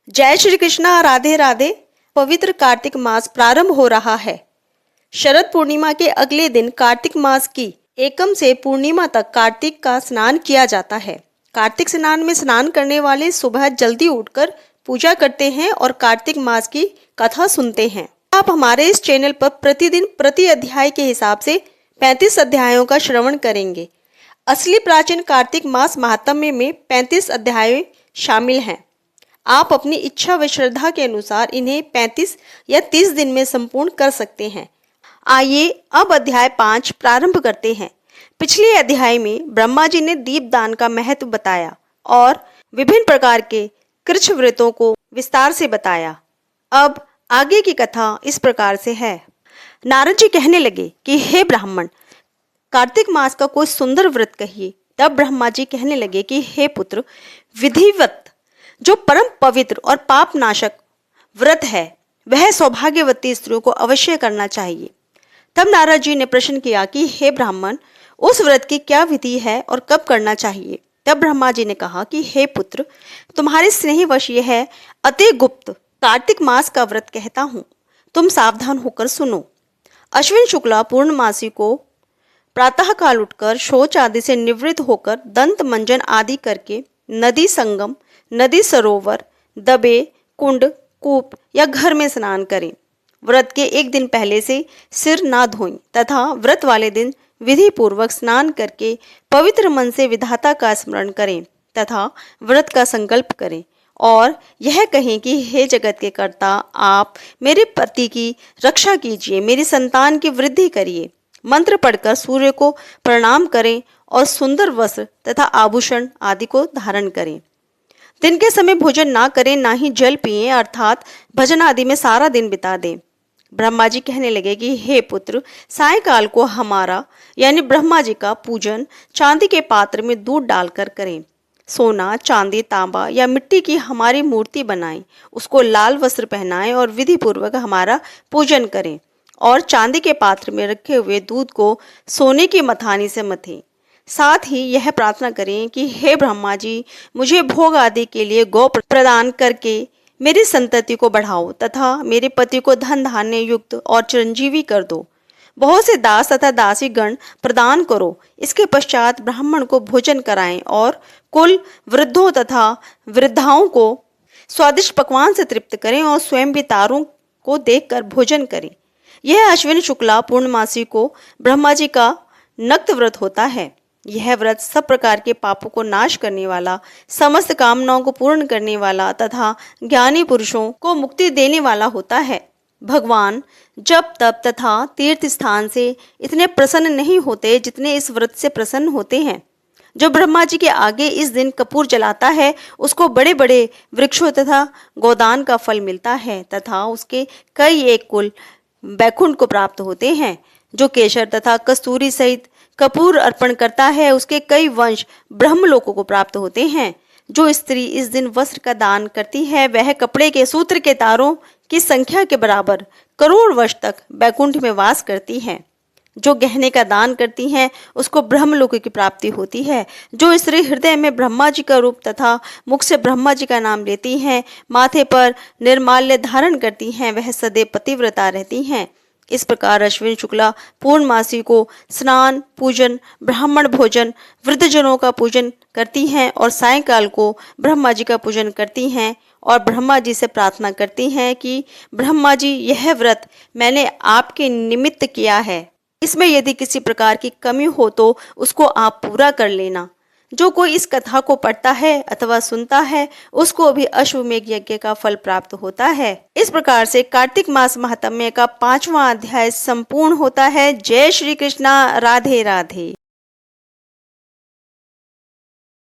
जय श्री कृष्णा, राधे राधे। पवित्र कार्तिक मास प्रारंभ हो रहा है। शरद पूर्णिमा के अगले दिन कार्तिक मास की एकम से पूर्णिमा तक कार्तिक का स्नान किया जाता है। कार्तिक स्नान में स्नान करने वाले सुबह जल्दी उठकर पूजा करते हैं और कार्तिक मास की कथा सुनते हैं। आप हमारे इस चैनल पर प्रतिदिन प्रति अध्याय के हिसाब से 35 अध्यायों का श्रवण करेंगे। असली प्राचीन कार्तिक मास महात्म्य में 35 अध्याय शामिल हैं। आप अपनी इच्छा व श्रद्धा के अनुसार इन्हें 35 या 30 दिन में संपूर्ण कर सकते हैं। आइए अब अध्याय 5 प्रारंभ करते हैं। पिछले अध्याय में ब्रह्मा जी ने दीपदान का महत्व बताया और विभिन्न प्रकार के कृच्छ व्रतों को विस्तार से बताया। अब आगे की कथा इस प्रकार से है। नारद जी कहने लगे कि हे ब्राह्मण, कार्तिक मास का कोई सुंदर व्रत कहिए। तब ब्रह्मा जी कहने लगे कि हे पुत्र, विधिवत जो परम पवित्र और पाप नाशक व्रत है वह सौभाग्यवती स्त्रियों को अवश्य करना चाहिए। तब नारद जी ने प्रश्न किया कि हे ब्राह्मण, उस व्रत की क्या विधि है और कब करना चाहिए। तब ब्रह्मा जी ने कहा कि हे पुत्र, तुम्हारे स्नेहवश यह है अति गुप्त कार्तिक मास का व्रत कहता हूँ, तुम सावधान होकर सुनो। अश्विन शुक्ला पूर्णमासी को प्रातः काल उठकर शौच आदि से निवृत्त होकर दंत मंजन आदि करके नदी संगम, नदी सरोवर, दबे, कुंड, कूप या घर में स्नान करें। व्रत के एक दिन पहले से सिर ना धोएं तथा व्रत वाले दिन विधि पूर्वक स्नान करके पवित्र मन से विधाता का स्मरण करें तथा व्रत का संकल्प करें और यह कहें कि हे जगत के कर्ता, आप मेरे पति की रक्षा कीजिए, मेरी संतान की वृद्धि करिए। मंत्र पढ़कर सूर्य को प्रणाम करें और सुंदर वस्त्र तथा आभूषण आदि को धारण करें। दिन के समय भोजन ना करें, ना ही जल पिएं, अर्थात भजन आदि में सारा दिन बिता दें। ब्रह्मा जी कहने लगे कि हे पुत्र, सायंकाल को हमारा यानी ब्रह्मा जी का पूजन चांदी के पात्र में दूध डालकर करें। सोना, चांदी, तांबा या मिट्टी की हमारी मूर्ति बनाएं, उसको लाल वस्त्र पहनाएं और विधि पूर्वक हमारा पूजन करें और चांदी के पात्र में रखे हुए दूध को सोने की मथानी से मथें। साथ ही यह प्रार्थना करें कि हे ब्रह्मा जी, मुझे भोग आदि के लिए गौ प्रदान करके मेरी संतति को बढ़ाओ तथा मेरे पति को धन धान्य युक्त और चिरंजीवी कर दो। बहुत से दास तथा दासी गण प्रदान करो। इसके पश्चात ब्राह्मण को भोजन कराएं और कुल वृद्धों तथा वृद्धाओं को स्वादिष्ट पकवान से तृप्त करें और स्वयं भी तारों को देखकर भोजन करें। यह अश्विन शुक्ला पूर्णमासी को ब्रह्मा जी का नक्त व्रत होता है। यह व्रत सब प्रकार के पापों को नाश करने वाला, समस्त कामनाओं को पूर्ण करने वाला तथा ज्ञानी पुरुषों को मुक्ति देने वाला होता है। भगवान जप तप तथा तीर्थ स्थान से इतने प्रसन्न नहीं होते जितने इस व्रत से प्रसन्न होते हैं। जो ब्रह्मा जी के आगे इस दिन कपूर जलाता है उसको बड़े बड़े वृक्षों तथा गोदान का फल मिलता है तथा उसके कई एक कुल बैकुंठ को प्राप्त होते हैं। जो केशर तथा कस्तूरी सहित कपूर अर्पण करता है उसके कई वंश ब्रह्मलोकों को प्राप्त होते हैं। जो स्त्री इस दिन वस्त्र का दान करती है वह कपड़े के सूत्र के तारों की संख्या के बराबर करोड़ वर्ष तक बैकुंठ में वास करती है। जो गहने का दान करती हैं उसको ब्रह्मलोक की प्राप्ति होती है। जो स्त्री हृदय में ब्रह्मा जी का रूप तथा मुख से ब्रह्मा जी का नाम लेती हैं, माथे पर निर्माल्य धारण करती हैं, वह सदैव पतिव्रता रहती हैं। इस प्रकार अश्विन शुक्ला पूर्णमासी को स्नान, पूजन, ब्राह्मण भोजन, वृद्धजनों का पूजन करती हैं और सायंकाल को ब्रह्मा जी का पूजन करती हैं और ब्रह्मा जी से प्रार्थना करती हैं कि ब्रह्मा जी, यह व्रत मैंने आपके निमित्त किया है। इसमें यदि किसी प्रकार की कमी हो तो उसको आप पूरा कर लेना। जो कोई इस कथा को पढ़ता है अथवा सुनता है उसको भी अश्वमेध यज्ञ का फल प्राप्त होता है। इस प्रकार से कार्तिक मास महात्म्य का 5वां अध्याय संपूर्ण होता है। जय श्री कृष्णा, राधे राधे।